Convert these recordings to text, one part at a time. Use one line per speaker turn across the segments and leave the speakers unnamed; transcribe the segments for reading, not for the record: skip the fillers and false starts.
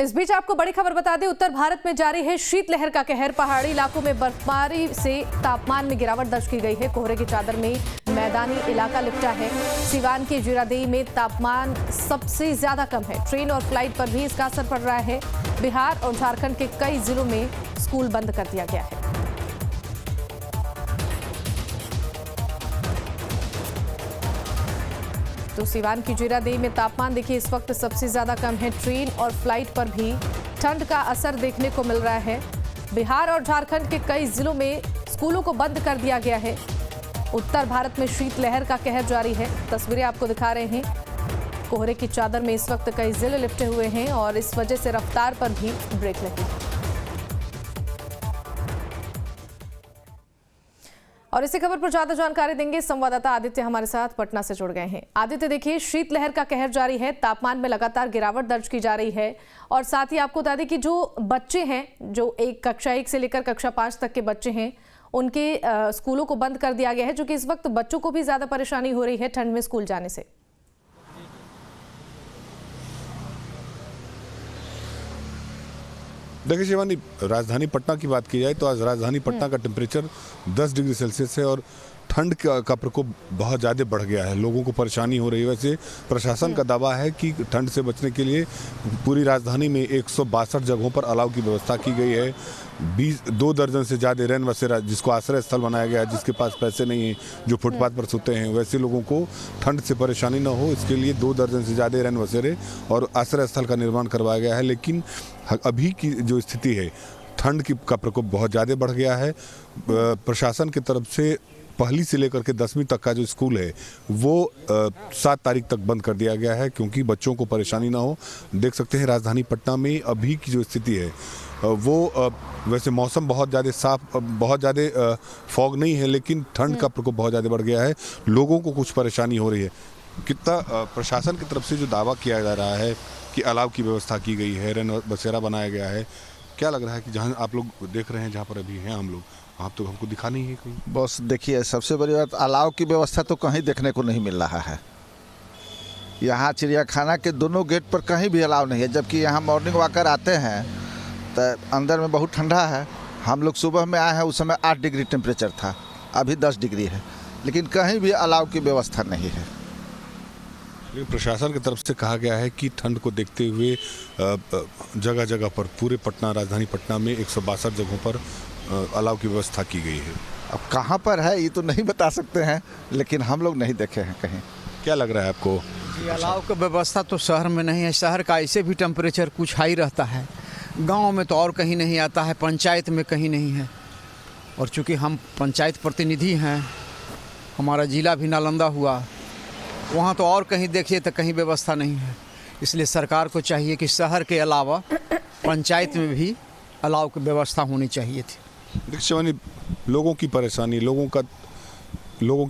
इस बीच आपको बड़ी खबर बता दें, उत्तर भारत में जारी है शीतलहर का कहर। पहाड़ी इलाकों में बर्फबारी से तापमान में गिरावट दर्ज की गई है। कोहरे की चादर में मैदानी इलाका लिपटा है। सिवान के जीरादेई में तापमान सबसे ज्यादा कम है। ट्रेन और फ्लाइट पर भी इसका असर पड़ रहा है। बिहार और झारखंड के कई जिलों में स्कूल बंद कर दिया गया है। तो सिवान की जीरादेई में तापमान देखिए इस वक्त सबसे ज्यादा कम है। ट्रेन और फ्लाइट पर भी ठंड का असर देखने को मिल रहा है। बिहार और झारखंड के कई जिलों में स्कूलों को बंद कर दिया गया है। उत्तर भारत में शीतलहर का कहर जारी है। तस्वीरें आपको दिखा रहे हैं। कोहरे की चादर में इस वक्त कई जिले लिपटे हुए हैं और इस वजह से रफ्तार पर भी ब्रेक लगी है। और इसी खबर पर ज्यादा जानकारी देंगे संवाददाता आदित्य हमारे साथ पटना से जुड़ गए हैं। आदित्य, देखिए शीतलहर का कहर जारी है। तापमान में लगातार गिरावट दर्ज की जा रही है और साथ ही आपको बता दें कि जो बच्चे हैं, जो एक कक्षा 1 से लेकर कक्षा 5 तक के बच्चे हैं, उनके स्कूलों को बंद कर दिया गया है, जो कि इस वक्त बच्चों को भी ज्यादा परेशानी हो रही है ठंड में स्कूल जाने से।
देखिए शिवानी, राजधानी पटना की बात की जाए तो आज राजधानी पटना का टेम्परेचर 10 डिग्री सेल्सियस है और ठंड का प्रकोप बहुत ज़्यादा बढ़ गया है। लोगों को परेशानी हो रही है। वैसे प्रशासन का दावा है कि ठंड से बचने के लिए पूरी राजधानी में 162 जगहों पर अलाव की व्यवस्था की गई है। 2 दर्जन से ज़्यादा रैन बसेरा, जिसको आश्रय स्थल बनाया गया है, जिसके पास पैसे नहीं हैं, जो फुटपाथ पर सोते हैं, वैसे लोगों को ठंड से परेशानी न हो, इसके लिए 2 दर्जन से ज़्यादा रैन बसेरे और आश्रय स्थल का निर्माण करवाया गया है। लेकिन अभी की जो स्थिति है, ठंड का प्रकोप बहुत ज़्यादा बढ़ गया है। प्रशासन की तरफ से पहली से लेकर के 10वीं तक का जो स्कूल है वो 7 तारीख तक बंद कर दिया गया है, क्योंकि बच्चों को परेशानी ना हो। देख सकते हैं राजधानी पटना में अभी की जो स्थिति है वो वैसे मौसम बहुत ज़्यादा साफ, बहुत ज़्यादा फॉग नहीं है, लेकिन ठंड का प्रकोप बहुत ज़्यादा बढ़ गया है। लोगों को कुछ परेशानी हो रही है। कितना प्रशासन की तरफ से जो दावा किया जा रहा है कि अलाव की व्यवस्था की गई है, रैन बसेरा बनाया गया है, क्या लग रहा है कि जहाँ आप लोग देख रहे हैं, जहाँ पर अभी हैं हम लोग, आप तो हमको दिखा नहीं है कहीं?
बस देखिए, सबसे बड़ी बात, अलाव की व्यवस्था तो कहीं देखने को नहीं मिल रहा है। यहाँ चिड़ियाखाना के दोनों गेट पर कहीं भी अलाव नहीं है, जबकि यहाँ मॉर्निंग वॉकर आते हैं तो अंदर में बहुत ठंडा है। हम लोग सुबह में आए हैं, उस समय 8 डिग्री टेम्परेचर था, अभी 10 डिग्री है, लेकिन कहीं भी अलाव की व्यवस्था नहीं है।
लेकिन प्रशासन की तरफ से कहा गया है कि ठंड को देखते हुए जगह जगह पर पूरे पटना, राजधानी पटना में 162 जगहों पर अलाव की व्यवस्था की गई है।
अब कहाँ पर है ये तो नहीं बता सकते हैं, लेकिन हम लोग नहीं देखे हैं कहीं।
क्या लग रहा है आपको?
अलाव की व्यवस्था तो शहर में नहीं है। शहर का ऐसे भी टेम्परेचर कुछ हाई रहता है, गांव में तो और कहीं नहीं आता है, पंचायत में कहीं नहीं है। और चूँकि हम पंचायत प्रतिनिधि हैं, हमारा जिला भी नालंदा हुआ, वहाँ तो और कहीं देखिए तो कहीं व्यवस्था नहीं है। इसलिए सरकार को चाहिए कि शहर के अलावा पंचायत में भी अलाव की व्यवस्था होनी चाहिए थी।
देखिए शिवानी, लोगों की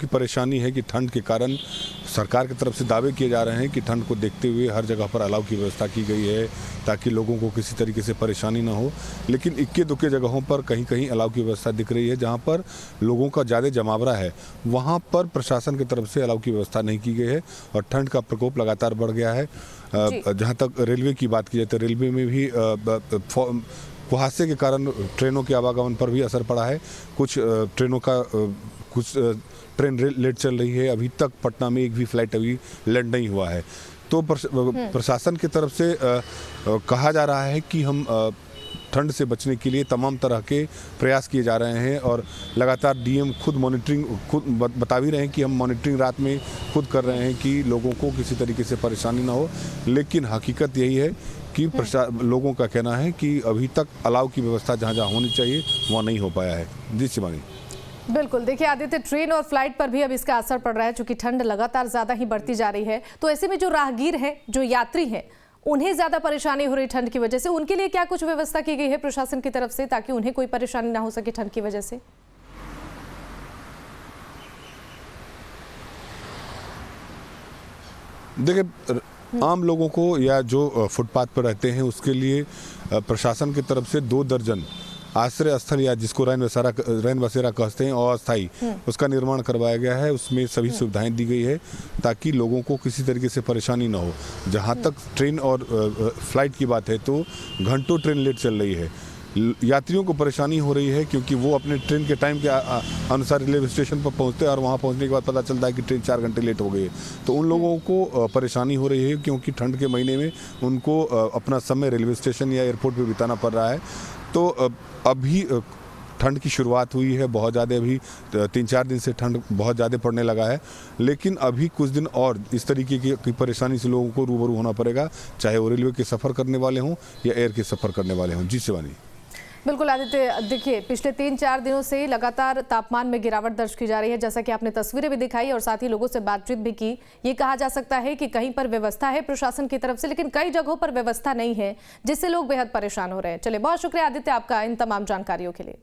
परेशानी है कि ठंड के कारण सरकार की तरफ से दावे किए जा रहे हैं कि ठंड को देखते हुए हर जगह पर अलाव की व्यवस्था की गई है ताकि लोगों को किसी तरीके से परेशानी ना हो। लेकिन इक्के दुक्के जगहों पर कहीं कहीं अलाव की व्यवस्था दिख रही है, जहां पर लोगों का ज़्यादा जमावड़ा है, वहां पर प्रशासन की तरफ से अलाव की व्यवस्था नहीं की गई है और ठंड का प्रकोप लगातार बढ़ गया है। जहाँ तक रेलवे की बात की जाए तो रेलवे में भी कुहासे के कारण ट्रेनों के आवागमन पर भी असर पड़ा है। कुछ ट्रेन लेट चल रही है। अभी तक पटना में एक भी फ्लाइट अभी लैंड नहीं हुआ है। तो प्रशासन की तरफ से कहा जा रहा है कि हम ठंड से बचने के लिए तमाम तरह के प्रयास किए जा रहे हैं और लगातार डीएम खुद बता भी रहे हैं कि हम मॉनिटरिंग रात में खुद कर रहे हैं कि लोगों को किसी तरीके से परेशानी ना हो। लेकिन हकीकत यही है कि लोगों का कहना है कि अभी तक अलाव की व्यवस्था जहाँ जहाँ होनी चाहिए वहाँ नहीं हो पाया है। जी शिवानी।
बिल्कुल, देखिए आदित्य, ट्रेन और फ्लाइट पर भी अब इसका असर पड़ रहा है, क्योंकि ठंड लगातार ज्यादा ही बढ़ती जा रही है। तो ऐसे में जो राहगीर हैं, जो यात्री हैं, उन्हें ज्यादा परेशानी हो रही ठंड की वजह से। उनके लिए क्या कुछ व्यवस्था की गई है प्रशासन की तरफ से, ताकि उन्हें कोई परेशानी ना हो सके ठंड की वजह से?
देखिए, आम लोगों को या जो फुटपाथ पर रहते हैं उसके लिए प्रशासन की तरफ से 2 दर्जन आश्रय स्थल या जिसको रैन बसेरा कहते हैं अस्थायी, उसका निर्माण करवाया गया है। उसमें सभी सुविधाएं दी गई है ताकि लोगों को किसी तरीके से परेशानी ना हो। जहां तक ट्रेन और फ्लाइट की बात है तो घंटों ट्रेन लेट चल रही है। यात्रियों को परेशानी हो रही है क्योंकि वो अपने ट्रेन के टाइम के अनुसार रेलवे स्टेशन पर पहुंचते हैं और वहां पहुंचने के बाद पता चलता है कि ट्रेन 4 घंटे लेट हो गई है। तो उन लोगों को परेशानी हो रही है क्योंकि ठंड के महीने में उनको अपना समय रेलवे स्टेशन या एयरपोर्ट पर बिताना पड़ रहा है। तो अभी ठंड की शुरुआत हुई है, बहुत ज़्यादा अभी 3-4 दिन से ठंड बहुत ज़्यादा पड़ने लगा है, लेकिन अभी कुछ दिन और इस तरीके की परेशानी से लोगों को रूबरू होना पड़ेगा, चाहे वो रेलवे के सफ़र करने वाले हों या एयर के सफ़र करने वाले हों। जी शिवानी।
बिल्कुल आदित्य, देखिए पिछले 3-4 दिनों से लगातार तापमान में गिरावट दर्ज की जा रही है, जैसा कि आपने तस्वीरें भी दिखाई और साथ ही लोगों से बातचीत भी की। ये कहा जा सकता है कि कहीं पर व्यवस्था है प्रशासन की तरफ से, लेकिन कई जगहों पर व्यवस्था नहीं है, जिससे लोग बेहद परेशान हो रहे हैं। चलिए, बहुत शुक्रिया आदित्य आपका इन तमाम जानकारियों के लिए।